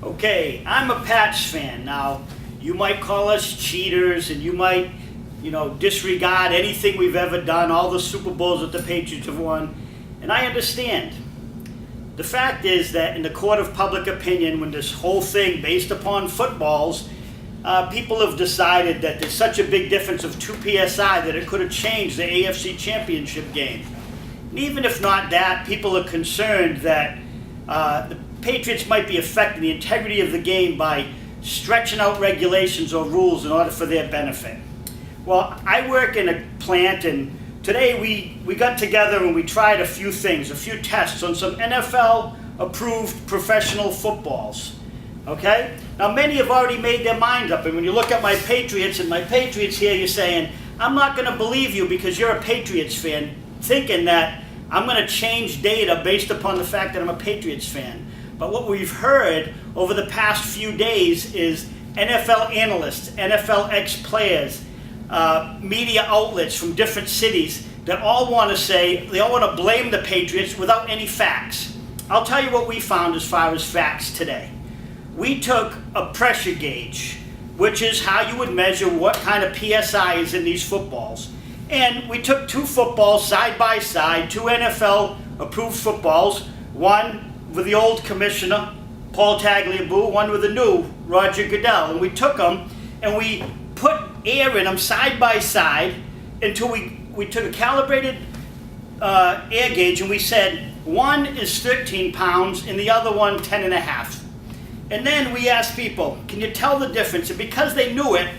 Okay, I'm a Pats fan. Now, you might call us cheaters and you might, disregard anything we've ever done, all the Super Bowls that the Patriots have won, and I understand. The fact is that in the court of public opinion, when this whole thing based upon footballs, people have decided that there's such a big difference of 2 PSI that it could have changed the AFC Championship game. And even if not that, people are concerned that the Patriots might be affecting the integrity of the game by stretching out regulations or rules in order for their benefit. Well, I work in a plant, and today we got together and we tried a few things, a few tests on some NFL-approved professional footballs. Okay? Now, many have already made their mind up, and when you look at my Patriots and my Patriots here, you're saying, I'm not going to believe you because you're a Patriots fan, thinking that I'm going to change data based upon the fact that I'm a Patriots fan. But what we've heard over the past few days is NFL analysts, NFL ex-players, media outlets from different cities that all want to say, they all want to blame the Patriots without any facts. I'll tell you what we found as far as facts today. We took a pressure gauge, which is how you would measure what kind of PSI is in these footballs. And we took 2 footballs side by side, 2 NFL approved footballs, one with the old commissioner, Paul Tagliabue, one with the new, Roger Goodell. And we took them and we put air in them side by side until we took a calibrated air gauge and we said one is 13 pounds and the other one 10 and a half. And then we asked people, can you tell the difference? And because they knew it,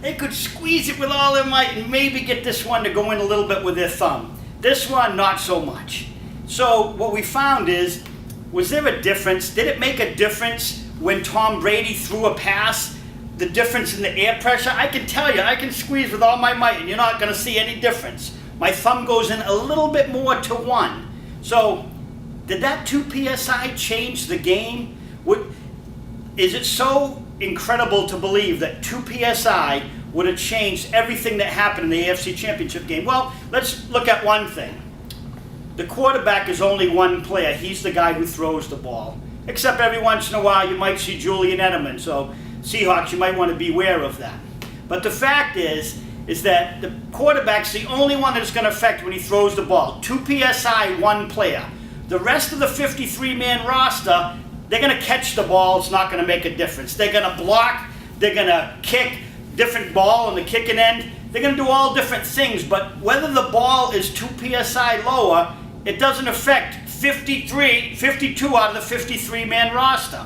they could squeeze it with all their might and maybe get this one to go in a little bit with their thumb. This one, not so much. So what we found is, was there a difference? Did it make a difference when Tom Brady threw a pass? The difference in the air pressure? I can tell you, I can squeeze with all my might and you're not going to see any difference. My thumb goes in a little bit more to 1. So, did that 2 PSI change the game? Is it so incredible to believe that 2 PSI would have changed everything that happened in the AFC Championship game? Well, let's look at one thing. The quarterback is only one player. He's the guy who throws the ball. Except every once in a while you might see Julian Edelman. So Seahawks, you might want to be aware of that. But the fact is that the quarterback's the only one that's going to affect when he throws the ball. 2 PSI, one player. The rest of the 53-man roster, they're going to catch the ball. It's not going to make a difference. They're going to block. They're going to kick. Different ball on the kicking end. They're going to do all different things. But whether the ball is 2 PSI lower, it doesn't affect 52 out of the 53-man roster.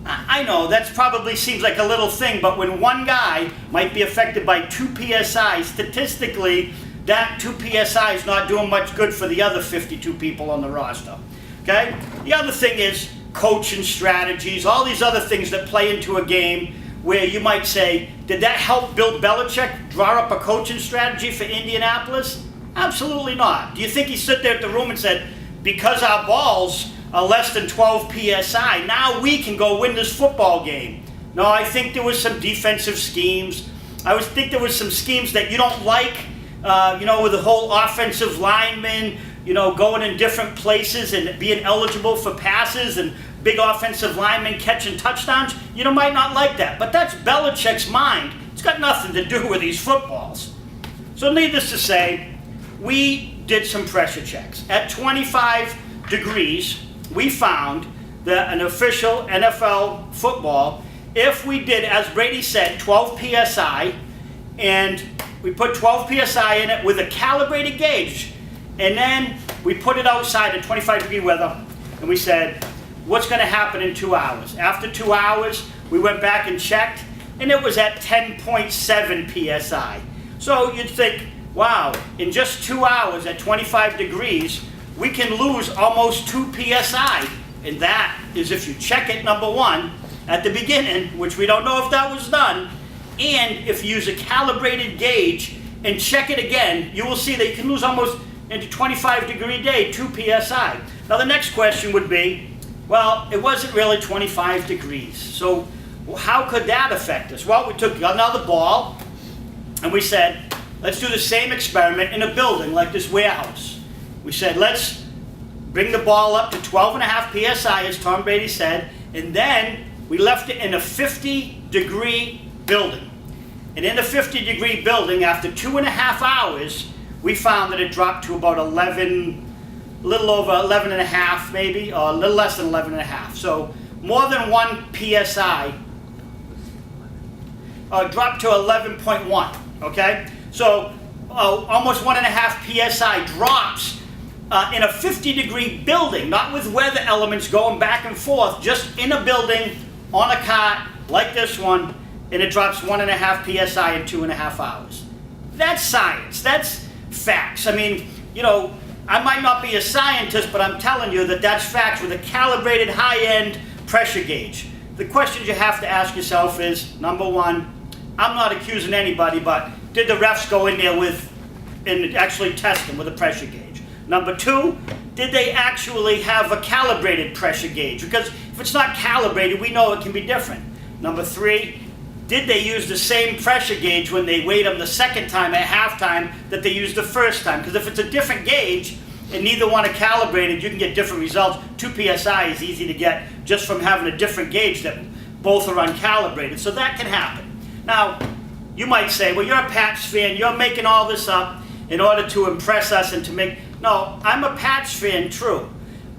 I know that probably seems like a little thing, but when one guy might be affected by 2 PSI, statistically, that 2 PSI is not doing much good for the other 52 people on the roster. Okay? The other thing is coaching strategies, all these other things that play into a game where you might say, did that help Bill Belichick draw up a coaching strategy for Indianapolis? Absolutely not. Do you think he stood there at the room and said, because our balls are less than 12 PSI, now we can go win this football game? No, I think there was some defensive schemes. I think there was some schemes that you don't like, with the whole offensive linemen, going in different places and being eligible for passes and big offensive linemen catching touchdowns. You might not like that, but that's Belichick's mind. It's got nothing to do with these footballs. So needless to say, we did some pressure checks. At 25 degrees, we found that an official NFL football, if we did, as Brady said, 12 PSI, and we put 12 PSI in it with a calibrated gauge, and then we put it outside in 25 degree weather, and we said, what's going to happen in 2 hours? After 2 hours, we went back and checked, and it was at 10.7 PSI. So you'd think, wow, in just 2 hours at 25 degrees, we can lose almost 2 PSI. And that is if you check it, number one, at the beginning, which we don't know if that was done, and if you use a calibrated gauge and check it again, you will see that you can lose almost into 25 degree day, 2 PSI. Now the next question would be, well, it wasn't really 25 degrees. So how could that affect us? Well, we took another ball and we said, let's do the same experiment in a building like this warehouse. We said, let's bring the ball up to 12.5 psi, as Tom Brady said, and then we left it in a 50-degree building. And in the 50-degree building, after 2.5 hours, we found that it dropped to about 11, a little over 11.5 maybe, or a little less than 11.5. So more than 1 psi, dropped to 11.1, okay? So almost 1.5 psi drops in a 50-degree building, not with weather elements going back and forth, just in a building on a cart like this one, and it drops 1.5 psi in 2.5 hours. That's science. That's facts. I mean, you know, I might not be a scientist, but I'm telling you that that's facts with a calibrated high-end pressure gauge. The questions you have to ask yourself is, number one, I'm not accusing anybody, but did the refs go in there and actually test them with a pressure gauge? Number two, did they actually have a calibrated pressure gauge? Because if it's not calibrated, we know it can be different. Number three, did they use the same pressure gauge when they weighed them the second time at halftime that they used the first time? Because if it's a different gauge and neither one are calibrated, you can get different results. 2 psi is easy to get just from having a different gauge that both are uncalibrated. So that can happen. Now, you might say, well, you're a Pats fan, you're making all this up in order to impress us and to make... No, I'm a Pats fan, true.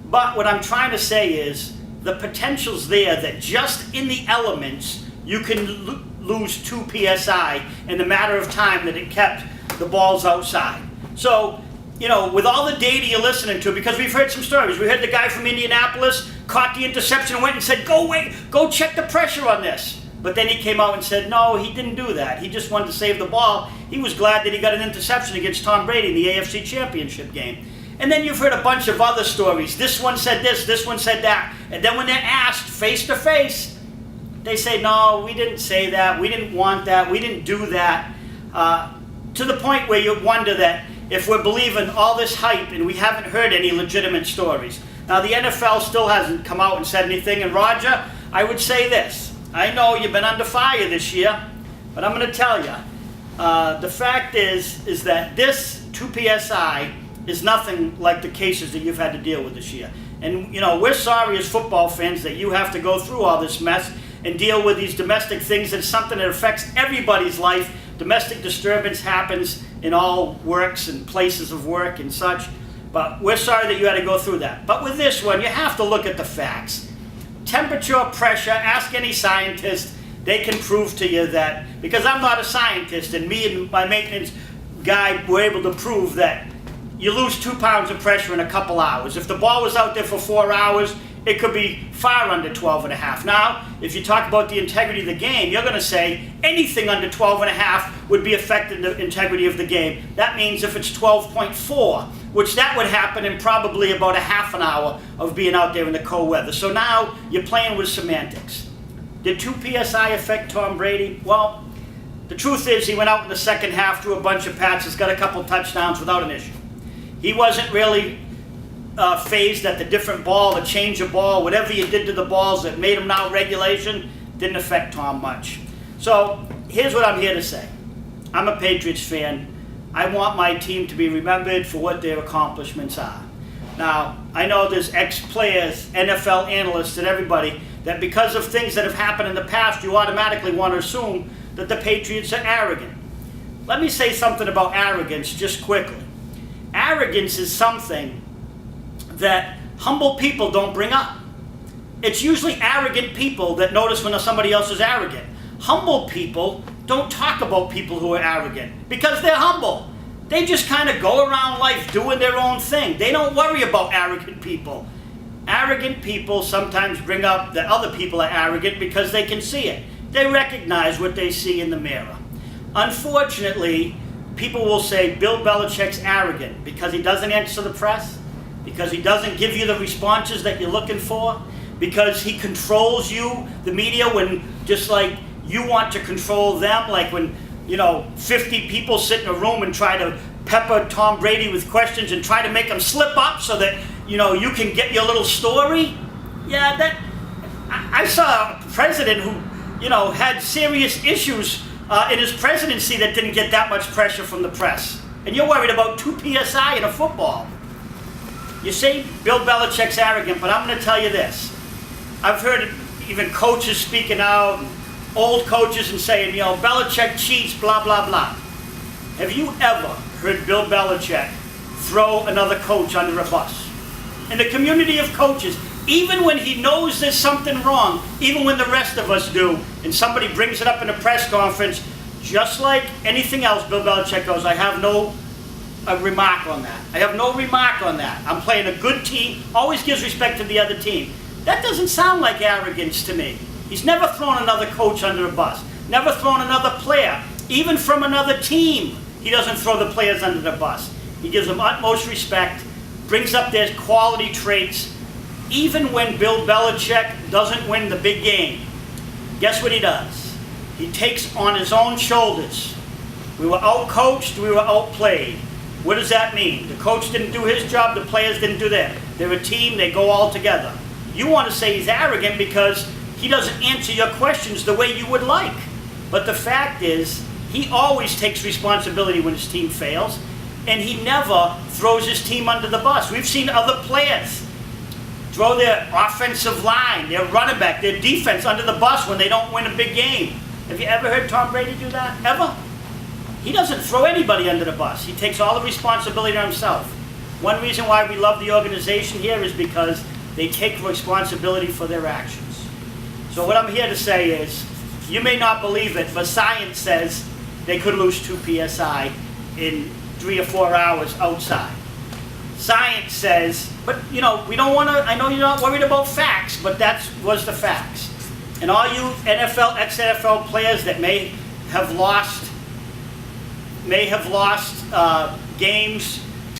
But what I'm trying to say is the potential's there that just in the elements, you can lose 2 psi in the matter of time that it kept the balls outside. So, you know, with all the data you're listening to, because we've heard some stories. We heard the guy from Indianapolis caught the interception and went and said, go check the pressure on this. But then he came out and said, no, he didn't do that. He just wanted to save the ball. He was glad that he got an interception against Tom Brady in the AFC Championship game. And then you've heard a bunch of other stories. This one said this one said that. And then when they're asked face to face, they say, no, we didn't say that. We didn't want that. We didn't do that. To the point where you wonder that if we're believing all this hype and we haven't heard any legitimate stories. Now, the NFL still hasn't come out and said anything. And Roger, I would say this. I know you've been under fire this year, but I'm going to tell you, the fact is that this 2 psi is nothing like the cases that you've had to deal with this year. And, you know, we're sorry as football fans that you have to go through all this mess and deal with these domestic things. It's something that affects everybody's life. Domestic disturbance happens in all works and places of work and such. But we're sorry that you had to go through that. But with this one, you have to look at the facts. Temperature, pressure, ask any scientist, they can prove to you that, because I'm not a scientist, and me and my maintenance guy were able to prove that you lose 2 pounds of pressure in a couple hours. If the ball was out there for 4 hours, it could be far under 12.5. Now, if you talk about the integrity of the game, you're going to say anything under 12.5 would be affecting the integrity of the game. That means if it's 12.4, which that would happen in probably about a half an hour of being out there in the cold weather. So now you're playing with semantics. Did 2 psi affect Tom Brady? Well, the truth is he went out in the second half, threw a bunch of passes, got a couple touchdowns without an issue. He wasn't really phased at the different ball, the change of ball, whatever you did to the balls that made them now regulation, didn't affect Tom much. So here's what I'm here to say. I'm a Patriots fan. I want my team to be remembered for what their accomplishments are. Now, I know there's ex-players, NFL analysts, and everybody that because of things that have happened in the past, you automatically want to assume that the Patriots are arrogant. Let me say something about arrogance just quickly. Arrogance is something that humble people don't bring up. It's usually arrogant people that notice when somebody else is arrogant. Humble people don't talk about people who are arrogant because they're humble. They just kind of go around life doing their own thing. They don't worry about arrogant people. Arrogant people sometimes bring up that other people are arrogant because they can see it. They recognize what they see in the mirror. Unfortunately, people will say Bill Belichick's arrogant because he doesn't answer the press, because he doesn't give you the responses that you're looking for, because he controls you, the media, when just like you want to control them, like when, 50 people sit in a room and try to pepper Tom Brady with questions and try to make him slip up so that, you can get your little story. Yeah, I saw a president who, had serious issues in his presidency that didn't get that much pressure from the press. And you're worried about 2 psi in a football. You say Bill Belichick's arrogant, but I'm going to tell you this. I've heard even coaches speaking out, old coaches, and saying, Belichick cheats, blah, blah, blah. Have you ever heard Bill Belichick throw another coach under a bus? In the community of coaches, even when he knows there's something wrong, even when the rest of us do, and somebody brings it up in a press conference, just like anything else, Bill Belichick goes, I have no remark on that. I have no remark on that. I'm playing a good team, always gives respect to the other team. That doesn't sound like arrogance to me. He's never thrown another coach under a bus, never thrown another player, even from another team. He doesn't throw the players under the bus. He gives them utmost respect, brings up their quality traits. Even when Bill Belichick doesn't win the big game, guess what he does? He takes on his own shoulders. We were out-coached, we were outplayed. What does that mean? The coach didn't do his job, the players didn't do theirs. They're a team, they go all together. You want to say he's arrogant because he doesn't answer your questions the way you would like. But the fact is, he always takes responsibility when his team fails, and he never throws his team under the bus. We've seen other players throw their offensive line, their running back, their defense under the bus when they don't win a big game. Have you ever heard Tom Brady do that? Ever? He doesn't throw anybody under the bus. He takes all the responsibility on himself. One reason why we love the organization here is because they take responsibility for their actions. So what I'm here to say is, you may not believe it, but science says they could lose 2 PSI in 3 or 4 hours outside. Science says, but we don't want to, I know you're not worried about facts, but that was the facts. And all you NFL, ex-NFL players that may have lost games